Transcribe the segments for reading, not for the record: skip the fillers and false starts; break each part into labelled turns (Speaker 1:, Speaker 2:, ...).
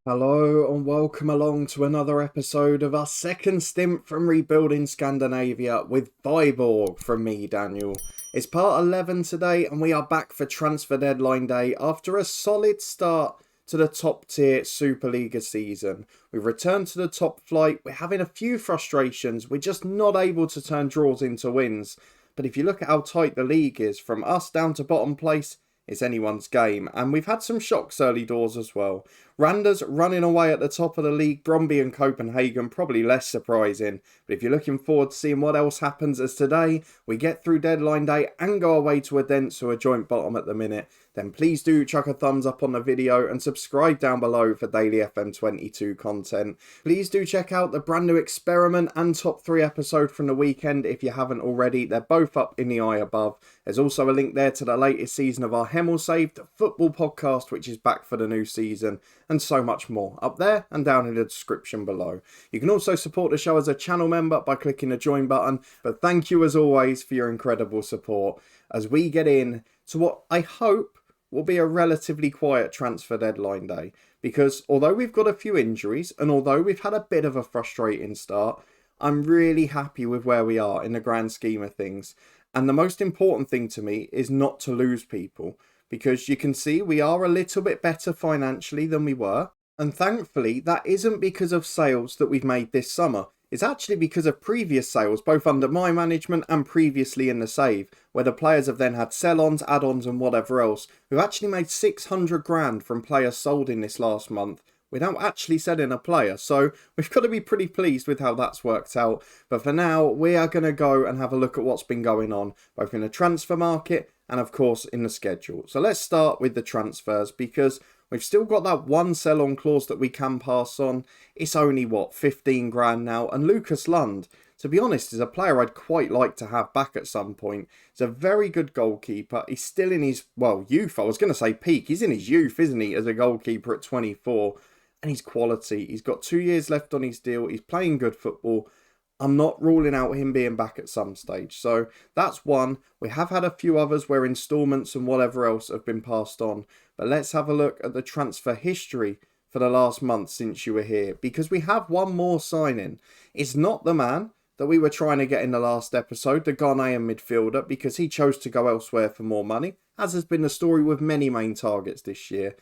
Speaker 1: Hello and welcome along to another episode of our second stint from Rebuilding Scandinavia with Viborg from me, Daniel. It's part 11 today and we are back for transfer deadline day after a solid start to the top tier Superliga season. We've returned to the top flight, we're having a few frustrations, we're just not able to turn draws into wins. But if you look at how tight the league is, from us down to bottom place, it's anyone's game, and we've had some shocks early doors as well. Randers running away at the top of the league, Brøndby and Copenhagen probably less surprising. But if you're looking forward to seeing what else happens as today, we get through deadline day and go away to Odense, who are joint bottom at the minute, then please do chuck a thumbs up on the video and subscribe down below for daily FM22 content. Please do check out the brand new experiment and top 3 episode from the weekend if you haven't already. They're both up in the eye above. There's also a link there to the latest season of our Hemmel Saved football podcast, which is back for the new season, and so much more up there and down in the description below. You can also support the show as a channel member by clicking the join button, but thank you as always for your incredible support as we get in to what I hope will be a relatively quiet transfer deadline day, because although we've got a few injuries and although we've had a bit of a frustrating start, I'm really happy with where we are in the grand scheme of things. And the most important thing to me is not to lose people, because you can see we are a little bit better financially than we were. And thankfully, that isn't because of sales that we've made this summer. It's actually because of previous sales, both under my management and previously in the save, where the players have then had sell-ons, add-ons and whatever else. We've actually made 600 grand from players sold in this last month without actually selling a player. So we've got to be pretty pleased with how that's worked out. But for now, we are going to go and have a look at what's been going on, both in the transfer market and of course in the schedule. So let's start with the transfers, because we've still got that one sell-on clause that we can pass on. It's only, 15 grand now. And Lucas Lund, to be honest, is a player I'd quite like to have back at some point. He's a very good goalkeeper. He's still in his, youth. I was going to say peak. He's in his youth, isn't he, as a goalkeeper at 24. And he's quality. He's got 2 years left on his deal. He's playing good football. I'm not ruling out him being back at some stage. So that's one. We have had a few others where instalments and whatever else have been passed on. But let's have a look at the transfer history for the last month since you were here, because we have one more signing. It's not the man that we were trying to get in the last episode, the Ghanaian midfielder, because he chose to go elsewhere for more money, as has been the story with many main targets this year.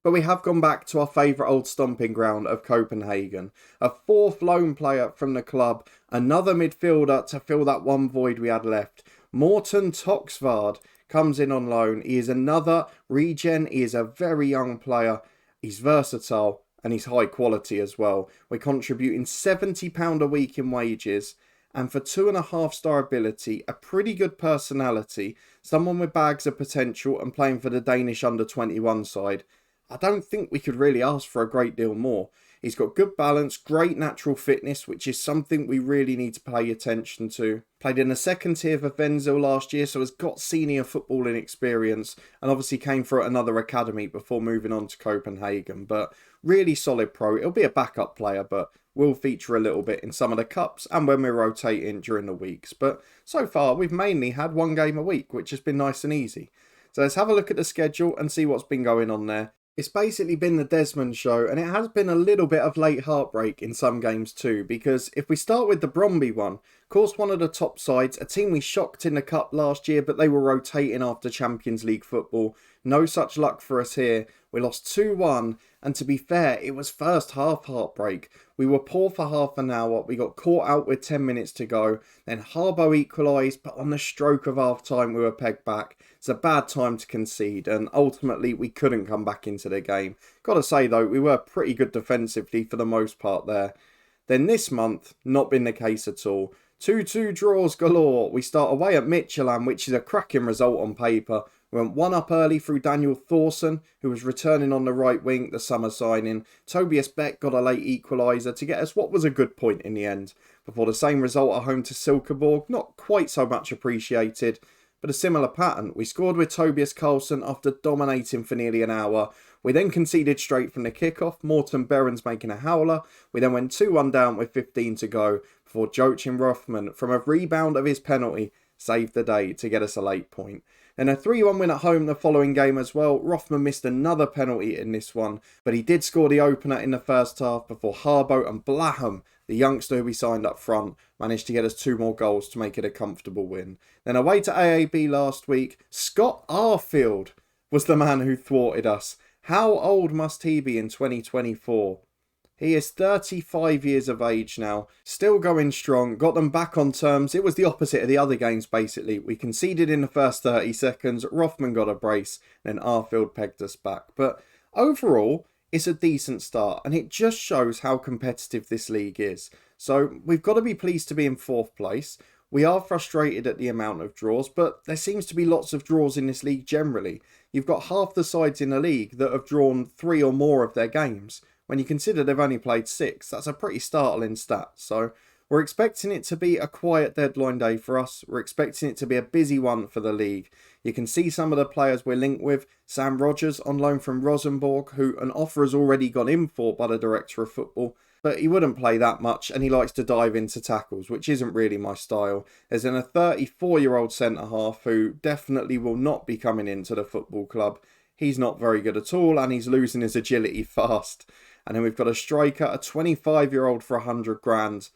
Speaker 1: But we have gone back to our favourite old stomping ground of Copenhagen. A fourth loan player from the club, another midfielder to fill that one void we had left. Morten Toksvard comes in on loan. He is another regen. He is a very young player. He's versatile and he's high quality as well. We're contributing £70 a week in wages. And for 2.5-star ability, a pretty good personality, someone with bags of potential and playing for the Danish under-21 side, I don't think we could really ask for a great deal more. He's got good balance, great natural fitness, which is something we really need to pay attention to. Played in the second tier for Venzel last year, so has got senior footballing experience, and obviously came through another academy before moving on to Copenhagen. But really solid pro. He'll be a backup player, but will feature a little bit in some of the cups and when we're rotating during the weeks. But so far, we've mainly had one game a week, which has been nice and easy. So let's have a look at the schedule and see what's been going on there. It's basically been the Desmond show, and it has been a little bit of late heartbreak in some games too, because if we start with the Brøndby one, of course one of the top sides, a team we shocked in the cup last year, but they were rotating after Champions League football. No such luck for us here. We lost 2-1, and to be fair, it was first half heartbreak. We were poor for half an hour, we got caught out with 10 minutes to go, then Harbo equalised, but on the stroke of half time we were pegged back. It's a bad time to concede, and ultimately we couldn't come back into the game. Gotta say though, we were pretty good defensively for the most part there. Then this month, not been the case at all. 2-2 draws galore. We start away at Midtjylland, which is a cracking result on paper. We went one up early through Daniel Thorsen, who was returning on the right wing, the summer signing. Tobias Beck got a late equaliser to get us what was a good point in the end. Before the same result at home to Silkeborg, not quite so much appreciated, but a similar pattern. We scored with Tobias Carlson after dominating for nearly an hour. We then conceded straight from the kickoff, Morten Berens making a howler. We then went 2-1 down with 15 to go before Joachim Rothman, from a rebound of his penalty, saved the day to get us a late point. Then a 3-1 win at home the following game as well. Rothman missed another penalty in this one, but he did score the opener in the first half before Harbo and Blaham, the youngster who we signed up front, managed to get us 2 more goals to make it a comfortable win. Then away to AAB last week, Scott Arfield was the man who thwarted us. How old must he be in 2024? He is 35 years of age now, still going strong, got them back on terms. It was the opposite of the other games basically. We conceded in the first 30 seconds, Rothman got a brace, then Arfield pegged us back. But overall, it's a decent start and it just shows how competitive this league is. So we've got to be pleased to be in 4th place. We are frustrated at the amount of draws, but there seems to be lots of draws in this league generally. You've got half the sides in the league that have drawn 3 or more of their games. When you consider they've only played 6, that's a pretty startling stat. So we're expecting it to be a quiet deadline day for us. We're expecting it to be a busy one for the league. You can see some of the players we're linked with. Sam Rogers on loan from Rosenborg, who an offer has already gone in for by the director of football. But he wouldn't play that much and he likes to dive into tackles, which isn't really my style. There's then a 34-year-old centre-half who definitely will not be coming into the football club. He's not very good at all and he's losing his agility fast. And then we've got a striker, a 25-year-old for 100 grand.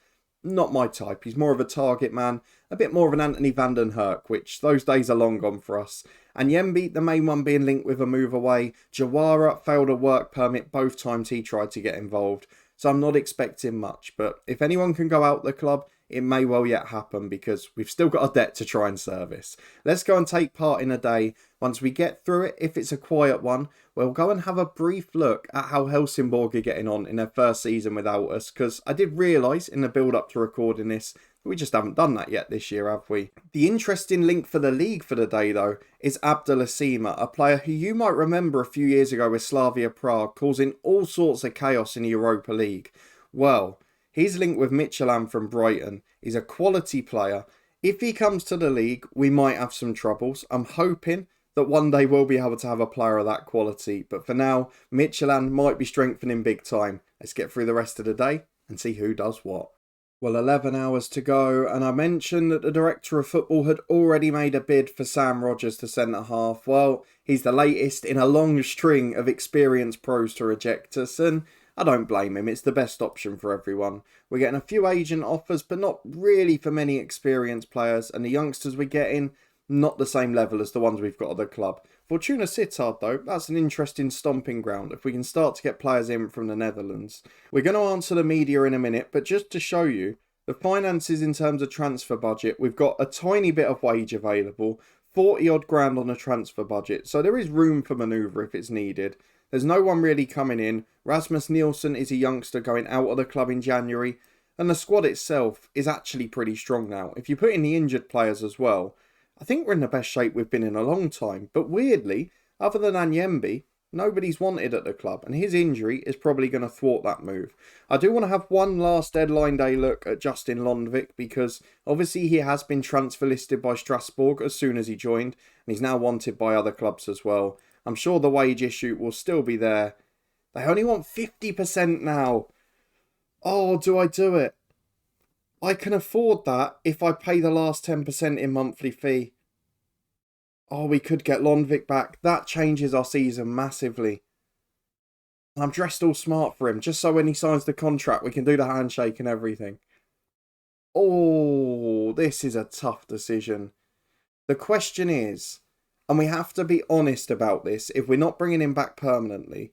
Speaker 1: Not my type. He's more of a target man. A bit more of an Anthony van den Herk, which those days are long gone for us. And Yembi, the main one being linked with a move away. Jawara failed a work permit both times he tried to get involved. So I'm not expecting much. But if anyone can go out the club, it may well yet happen because we've still got a debt to try and service. Let's go and take part in a day. Once we get through it, if it's a quiet one, we'll go and have a brief look at how Helsingborg are getting on in their first season without us. Because I did realise in the build-up to recording this, we just haven't done that yet this year, have we? The interesting link for the league for the day, though, is Abdullah, a player who you might remember a few years ago with Slavia Prague, causing all sorts of chaos in the Europa League. Well, he's linked with Michelin from Brighton. He's a quality player. If he comes to the league, we might have some troubles. I'm hoping that one day we'll be able to have a player of that quality. But for now, Michelin might be strengthening big time. Let's get through the rest of the day and see who does what. Well, 11 hours to go, and I mentioned that the director of football had already made a bid for Sam Rogers to centre-half. Well, he's the latest in a long string of experienced pros to reject us, and I don't blame him. It's the best option for everyone. We're getting a few agent offers, but not really for many experienced players, and the youngsters we're getting, not the same level as the ones we've got at the club. Fortuna Sittard, though, that's an interesting stomping ground if we can start to get players in from the Netherlands. We're going to answer the media in a minute, but just to show you, the finances in terms of transfer budget, we've got a tiny bit of wage available, 40 odd grand on a transfer budget, so there is room for manoeuvre if it's needed. There's no one really coming in. Rasmus Nielsen is a youngster going out of the club in January, and the squad itself is actually pretty strong now. If you put in the injured players as well, I think we're in the best shape we've been in a long time. But weirdly, other than Anyembi, nobody's wanted at the club, and his injury is probably going to thwart that move. I do want to have one last deadline day look at Justin Lundvik, because obviously he has been transfer listed by Strasbourg as soon as he joined, and he's now wanted by other clubs as well. I'm sure the wage issue will still be there. They only want 50% now. Oh, do I do it? I can afford that if I pay the last 10% in monthly fee. Oh, we could get Lundvik back. That changes our season massively. I'm dressed all smart for him, just so when he signs the contract, we can do the handshake and everything. Oh, this is a tough decision. The question is, and we have to be honest about this, if we're not bringing him back permanently,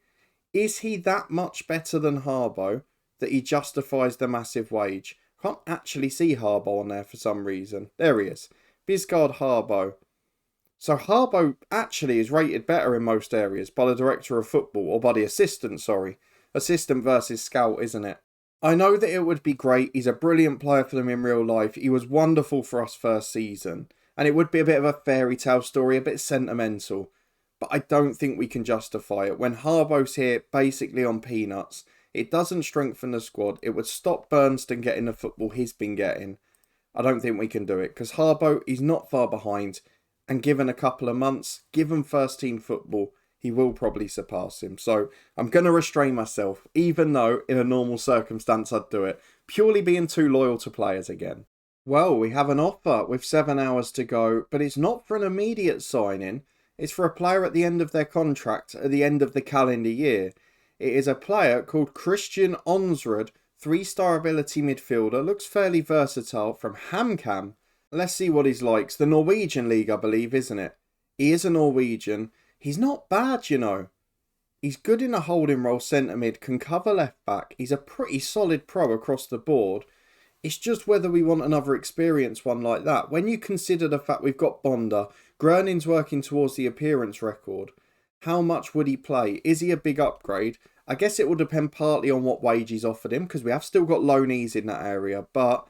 Speaker 1: is he that much better than Harbo that he justifies the massive wage? Can't actually see Harbo on there for some reason. There he is. Bisgard Harbo. So Harbo actually is rated better in most areas by the director of football, or by the assistant, sorry. Assistant versus scout, isn't it? I know that it would be great. He's a brilliant player for them in real life. He was wonderful for us first season. And it would be a bit of a fairy tale story, a bit sentimental. But I don't think we can justify it. When Harbo's here, basically on peanuts, it doesn't strengthen the squad. It would stop Bernston getting the football he's been getting. I don't think we can do it. Because Harbo, he's not far behind. And given a couple of months, given first team football, he will probably surpass him. So I'm going to restrain myself. Even though in a normal circumstance I'd do it. Purely being too loyal to players again. Well, we have an offer with 7 hours to go, but it's not for an immediate signing. It's for a player at the end of their contract at the end of the calendar year. It is a player called Christian Onsrud, 3-star ability midfielder, looks fairly versatile from HamKam. Let's see what he's like. It's the Norwegian league, I believe, isn't it? He is a Norwegian. He's not bad, you know. He's good in a holding role centre mid, can cover left back. He's a pretty solid pro across the board. It's just whether we want another experienced one like that. When you consider the fact we've got Bonda, Groning's working towards the appearance record, how much would he play? Is he a big upgrade? I guess it will depend partly on what wage he's offered him, because we have still got loanees in that area. But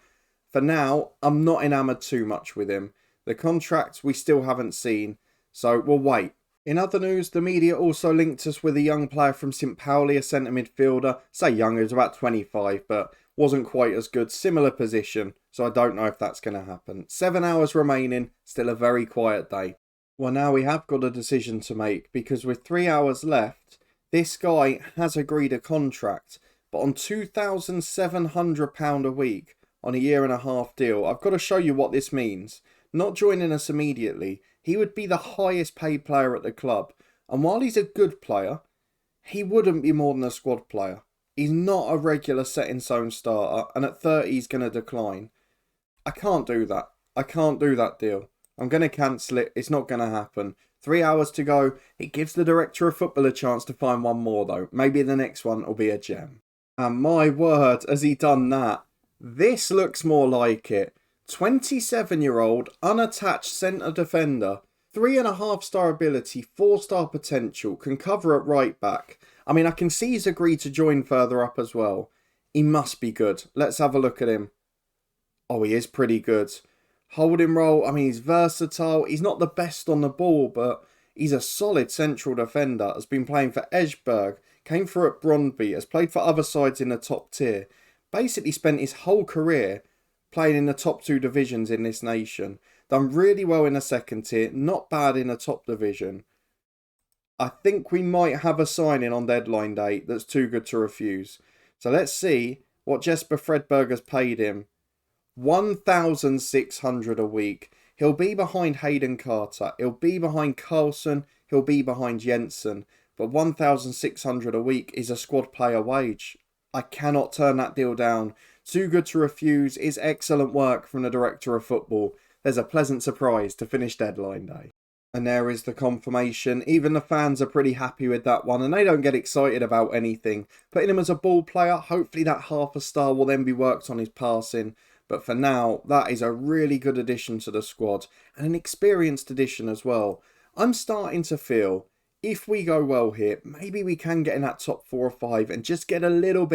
Speaker 1: for now, I'm not enamoured too much with him. The contract we still haven't seen, so we'll wait. In other news, the media also linked us with a young player from St. Pauli, a centre midfielder. Say young, he was about 25, but wasn't quite as good. Similar position, so I don't know if that's going to happen. 7 hours remaining, still a very quiet day. Well, now we have got a decision to make, because with 3 hours left, this guy has agreed a contract, but on £2,700 a week on a 1.5-year deal. I've got to show you what this means. Not joining us immediately, he would be the highest paid player at the club. And while he's a good player, he wouldn't be more than a squad player. He's not a regular set-in-stone starter, and at 30 he's going to decline. I can't do that. I can't do that deal. I'm going to cancel it. It's not going to happen. 3 hours to go. It gives the director of football a chance to find one more, though. Maybe the next one will be a gem. And my word, has he done that? This looks more like it. 27-year-old, unattached centre defender. 3.5-star ability, 4-star potential. Can cover at right back. I mean, I can see he's agreed to join further up as well. He must be good. Let's have a look at him. Oh, he is pretty good. Holding role, I mean, he's versatile. He's not the best on the ball, but he's a solid central defender. Has been playing for Esbjerg, came through at Brøndby, has played for other sides in the top tier. Basically spent his whole career playing in the top 2 divisions in this nation. Done really well in the second tier, not bad in the top division. I think we might have a signing on deadline day that's too good to refuse. So let's see what Jesper Fredberg has paid him. 1,600 a week. He'll be behind Hayden Carter. He'll be behind Carlson. He'll be behind Jensen. But 1,600 a week is a squad player wage. I cannot turn that deal down. Too good to refuse is excellent work from the director of football. There's a pleasant surprise to finish deadline day. And there is the confirmation. Even the fans are pretty happy with that one, and they don't get excited about anything. Putting him as a ball player, hopefully that half a star will then be worked on his passing. But for now, that is a really good addition to the squad, and an experienced addition as well. I'm starting to feel, if we go well here, maybe we can get in that top 4 or 5 and just get a little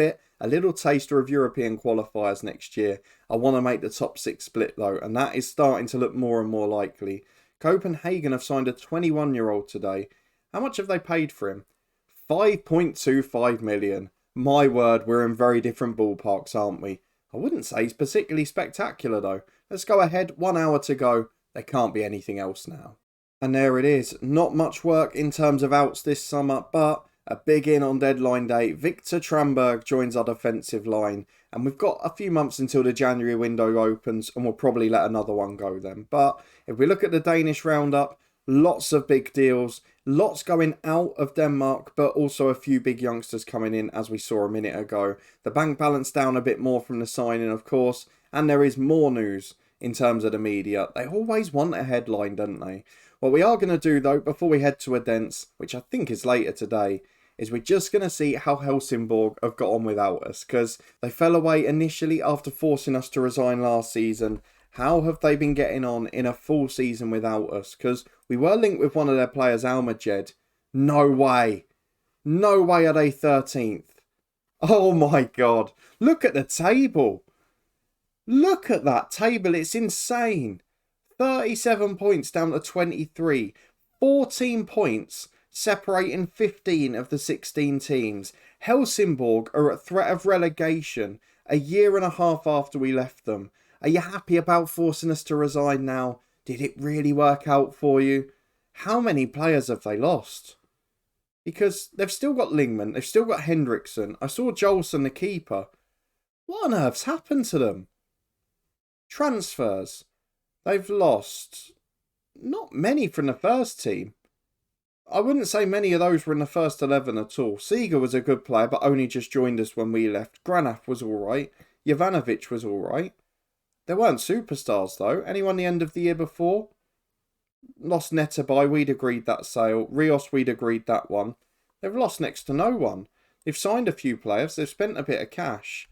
Speaker 1: taster of European qualifiers next year. I want to make the top 6 split though, and that is starting to look more and more likely. Copenhagen have signed a 21-year-old today. How much have they paid for him? 5.25 million. My word, we're in very different ballparks, aren't we? I wouldn't say he's particularly spectacular though. Let's go ahead, 1 hour to go. There can't be anything else now. And there it is. Not much work in terms of outs this summer, but a big in on deadline day. Victor Tramberg joins our defensive line. And we've got a few months until the January window opens, and we'll probably let another one go then. But if we look at the Danish roundup, lots of big deals. Lots going out of Denmark, but also a few big youngsters coming in, as we saw a minute ago. The bank balance down a bit more from the signing, of course. And there is more news in terms of the media. They always want a headline, don't they? What we are going to do, though, before we head to Odense, which I think is later today, is we're just going to see how Helsingborg have got on without us, because they fell away initially after forcing us to resign last season. How have they been getting on in a full season without us? Because we were linked with one of their players, Almajed. No way. No way are they 13th. Oh my God. Look at the table. Look at that table. It's insane. 37 points down to 23. 14 points separating 15 of the 16 teams. Helsingborg are at threat of relegation a 1.5 years after we left them. Are you happy about forcing us to resign now? Did it really work out for you? How many players have they lost? Because they've still got Lingman, they've still got Hendrickson. I saw Jolson, the keeper. What on earth's happened to them? Transfers. They've lost not many from the first team. I wouldn't say many of those were in the first 11 at all. Seeger was a good player, but only just joined us when we left. Granaf was alright. Jovanovic was alright. There weren't superstars though. Anyone the end of the year before? Lost Netabai, we'd agreed that sale. Rios, we'd agreed that one. They've lost next to no one. They've signed a few players. They've spent a bit of cash.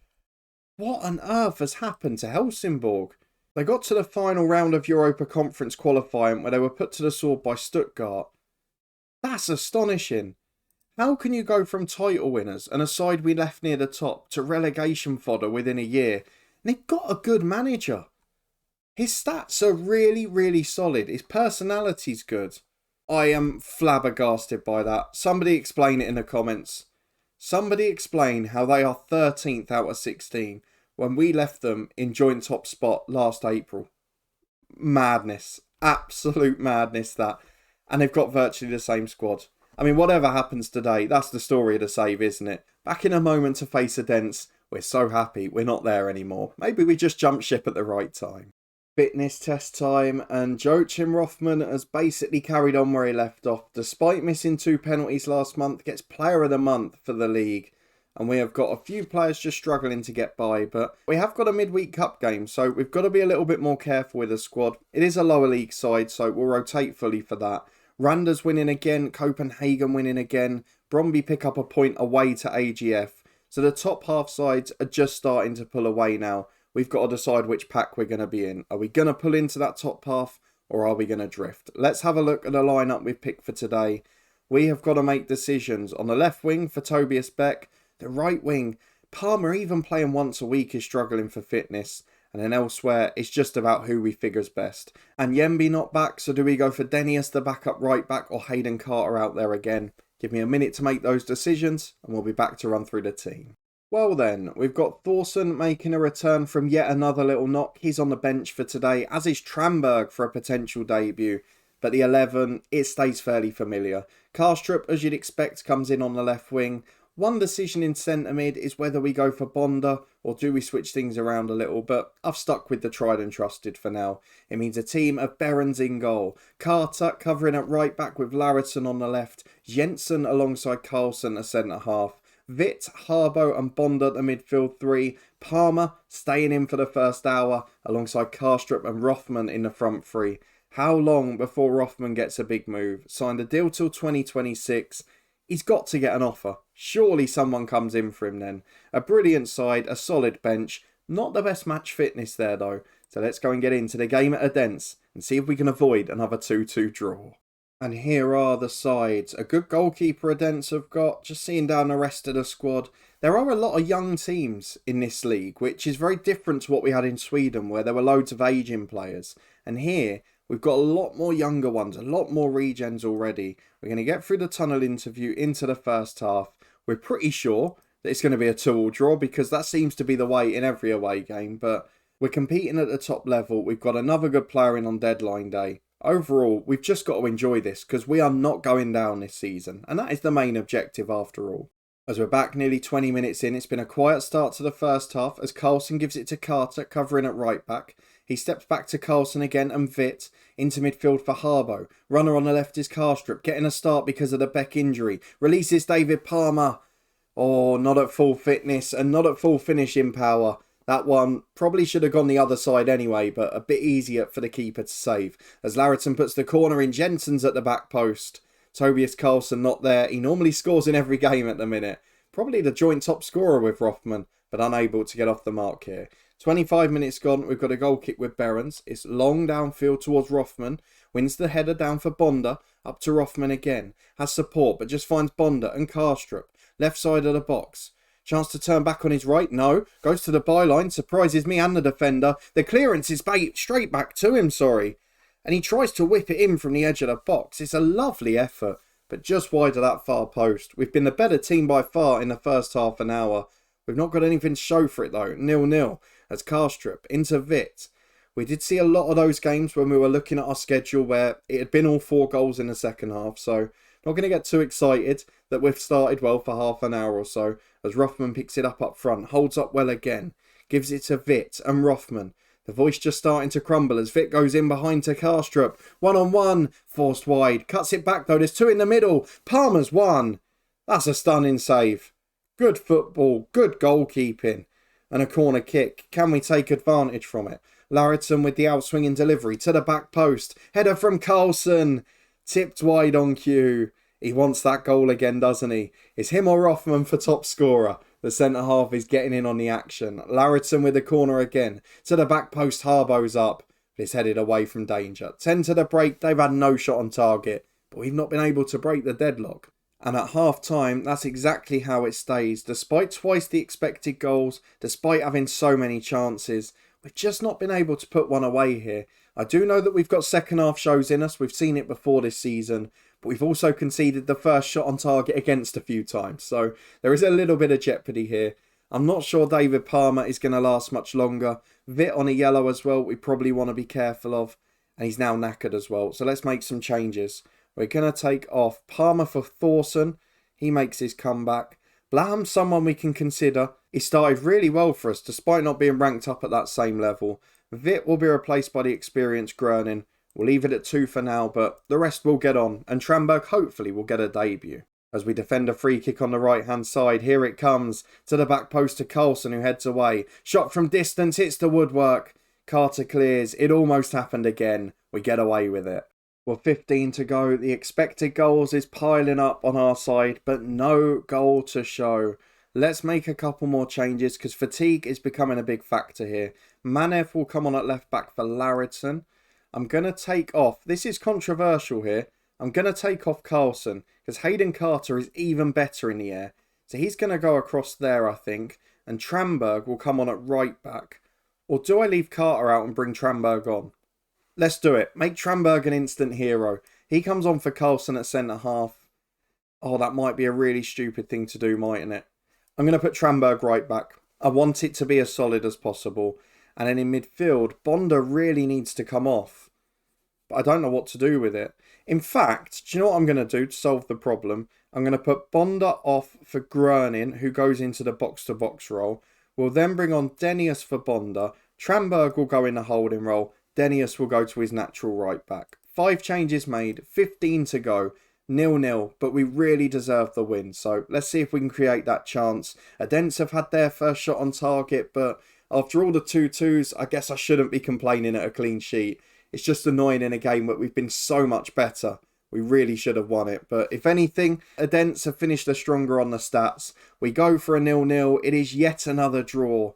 Speaker 1: What on earth has happened to Helsingborg? They got to the final round of Europa Conference qualifying where they were put to the sword by Stuttgart. That's astonishing. How can you go from title winners and a side we left near the top to relegation fodder within a year? And they've got a good manager. His stats are really, really solid. His personality's good. I am flabbergasted by that. Somebody explain it in the comments. Somebody explain how they are 13th out of 16 when we left them in joint top spot last April. Madness. Absolute madness that. And they've got virtually the same squad. I mean, whatever happens today, that's the story of the save, isn't it? Back in a moment to face Odense. We're so happy we're not there anymore. Maybe we just jumped ship at the right time. Fitness test time, and Joachim Rothman has basically carried on where he left off. Despite missing 2 penalties last month, gets player of the month for the league. And we have got a few players just struggling to get by, but we have got a midweek cup game, so we've got to be a little bit more careful with the squad. It is a lower league side, so we'll rotate fully for that. Randers winning again, Copenhagen winning again, Brøndby pick up a point away to AGF. So the top half sides are just starting to pull away now. We've got to decide which pack we're going to be in. Are we going to pull into that top half or are we going to drift? Let's have a look at the lineup we've picked for today. We have got to make decisions. On the left wing for Tobias Beck, the right wing, Palmer even playing once a week is struggling for fitness. And then elsewhere, it's just about who we figure's best. And Yemby not back, so do we go for Denny as the backup right back or Hayden Carter out there again? Give me a minute to make those decisions and we'll be back to run through the team. Well then, we've got Thorson making a return from yet another little knock. He's on the bench for today, as is Tramberg for a potential debut. But the 11, it stays fairly familiar. Karstrup, as you'd expect, comes in on the left wing. One decision in centre mid is whether we go for Bonda or do we switch things around a little, but I've stuck with the tried and trusted for now. It means a team of Behrens in goal. Carter covering at right back with Larison on the left. Jensen alongside Carlson at centre half. Witt, Harbo and Bonda the midfield 3. Palmer staying in for the first hour alongside Karstrup and Rothman in the front 3. How long before Rothman gets a big move? Signed a deal till 2026. He's got to get an offer. Surely someone comes in for him then. A brilliant side, a solid bench. Not the best match fitness there though. So let's go and get into the game at Odense and see if we can avoid another 2-2 draw. And here are the sides. A good goalkeeper Odense have got. Just seeing down the rest of the squad. There are a lot of young teams in this league, which is very different to what we had in Sweden, where there were loads of ageing players. And here, we've got a lot more younger ones, a lot more regens already. We're going to get through the tunnel interview into the first half. We're pretty sure that it's going to be a 2-2 draw because that seems to be the way in every away game. But we're competing at the top level. We've got another good player in on deadline day. Overall, we've just got to enjoy this because we are not going down this season. And that is the main objective after all. As we're back nearly 20 minutes in, it's been a quiet start to the first half as Carlson gives it to Carter, covering at right back. He steps back to Carlson again and Witt into midfield for Harbo. Runner on the left is Karstrup, getting a start because of the Beck injury. Releases David Palmer. Oh, not at full fitness and not at full finishing power. That one probably should have gone the other side anyway, but a bit easier for the keeper to save. As Larison puts the corner in, Jensen's at the back post. Tobias Carlson not there. He normally scores in every game at the minute. Probably the joint top scorer with Rothman, but unable to get off the mark here. 25 minutes gone, we've got a goal kick with Behrens. It's long downfield towards Rothman. Wins the header down for Bonda. Up to Rothman again. Has support, but just finds Bonda and Karstrup. Left side of the box. Chance to turn back on his right. No. Goes to the byline. Surprises me and the defender. The clearance is straight back to him, And he tries to whip it in from the edge of the box. It's a lovely effort, but just wide of that far post. We've been the better team by far in the first half an hour. We've not got anything to show for it though. 0-0 as Karstrup into Witt. We did see a lot of those games when we were looking at our schedule where it had been all 4 goals in the second half. So not going to get too excited that we've started well for half an hour or so. As Rothman picks it up front. Holds up well again. Gives it to Witt and Rothman. The voice just starting to crumble as Vic goes in behind to Karstrup. 1-on-1, forced wide. Cuts it back though, there's 2 in the middle. Palmer's 1. That's a stunning save. Good football, good goalkeeping. And a corner kick. Can we take advantage from it? Larridson with the outswinging delivery to the back post. Header from Carlson. Tipped wide on cue. He wants that goal again, doesn't he? It's him or Rothman for top scorer. The centre-half is getting in on the action. Larridson with the corner again. To the back post, Harbo's up. But it's headed away from danger. 10 to the break, they've had no shot on target. But we've not been able to break the deadlock. And at half-time, that's exactly how it stays. Despite twice the expected goals, despite having so many chances, we've just not been able to put one away here. I do know that we've got second-half shows in us. We've seen it before this season. But we've also conceded the first shot on target against a few times. So there is a little bit of jeopardy here. I'm not sure David Palmer is going to last much longer. Vit on a yellow as well, we probably want to be careful of. And he's now knackered as well. So let's make some changes. We're going to take off Palmer for Thorson. He makes his comeback. Blaham's someone we can consider. He started really well for us despite not being ranked up at that same level. Vit will be replaced by the experienced Groening. We'll leave it at 2 for now, but the rest will get on, and Tranberg hopefully will get a debut. As we defend a free kick on the right-hand side, here it comes, to the back post to Carlson, who heads away. Shot from distance, hits the woodwork. Carter clears, it almost happened again. We get away with it. With 15 to go, the expected goals is piling up on our side, but no goal to show. Let's make a couple more changes, because fatigue is becoming a big factor here. Manev will come on at left-back for Larridson. I'm going to take off, this is controversial here, I'm going to take off Carlson because Hayden Carter is even better in the air. So he's going to go across there, I think, and Tranberg will come on at right back. Or do I leave Carter out and bring Tranberg on? Let's do it. Make Tranberg an instant hero. He comes on for Carlson at centre half. Oh, that might be a really stupid thing to do, mightn't it? I'm going to put Tranberg right back. I want it to be as solid as possible. And then in midfield, Bonda really needs to come off. But I don't know what to do with it. In fact, do you know what I'm going to do to solve the problem? I'm going to put Bonda off for Groening, who goes into the box-to-box role. We'll then bring on Denius for Bonda. Tranberg will go in the holding role. Denius will go to his natural right back. 5 changes made, 15 to go. 0-0, but we really deserve the win. So let's see if we can create that chance. Odense have had their first shot on target, but after all the 2-2s, I guess I shouldn't be complaining at a clean sheet. It's just annoying in a game where we've been so much better. We really should have won it. But if anything, Odense have finished the stronger on the stats. We go for a 0-0. It is yet another draw.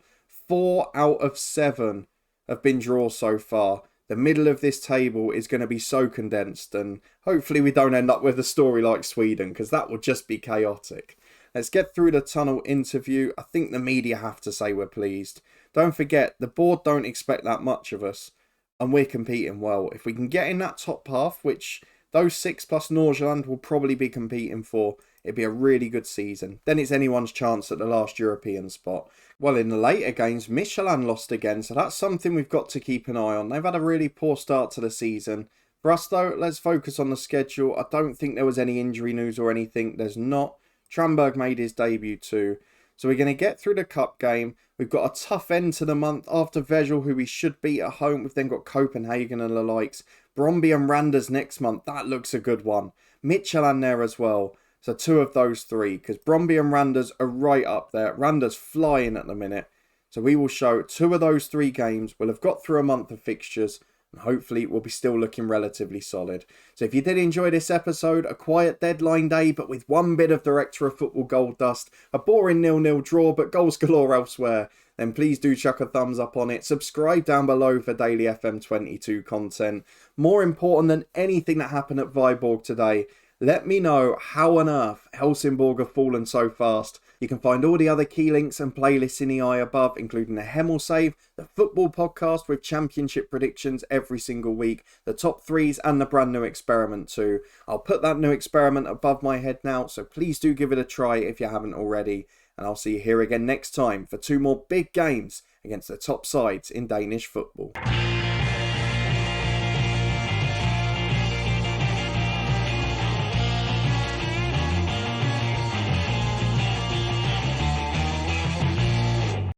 Speaker 1: 4 out of 7 have been draws so far. The middle of this table is going to be so condensed. And hopefully we don't end up with a story like Sweden, because that would just be chaotic. Let's get through the tunnel interview. I think the media have to say we're pleased. Don't forget, the board don't expect that much of us. And we're competing well. If we can get in that top half, which those 6 plus Norgeland will probably be competing for, it'd be a really good season. Then it's anyone's chance at the last European spot. Well, in the later games, Michelin lost again, so that's something we've got to keep an eye on. They've had a really poor start to the season. For us, though, let's focus on the schedule. I don't think there was any injury news or anything. There's not. Tranberg made his debut too. So we're going to get through the cup game. We've got a tough end to the month after Vejle, who we should beat at home. We've then got Copenhagen and the likes. Bromby and Randers next month. That looks a good one. Midtjylland there as well. So 2 of those 3, because Bromby and Randers are right up there. Randers flying at the minute. So we will show 2 of those 3 games. We'll have got through a month of fixtures. And hopefully we'll be still looking relatively solid. So if you did enjoy this episode, a quiet deadline day, but with one bit of Director of Football gold dust, a boring 0-0 draw, but goals galore elsewhere, then please do chuck a thumbs up on it. Subscribe down below for daily FM22 content. More important than anything that happened at Viborg today, let me know how on earth Helsingborg have fallen so fast. You can find all the other key links and playlists in the eye above, including the Hemel Save, the football podcast with championship predictions every single week, the top 3s and the brand new experiment too. I'll put that new experiment above my head now, so please do give it a try if you haven't already. And I'll see you here again next time for 2 more big games against the top sides in Danish football.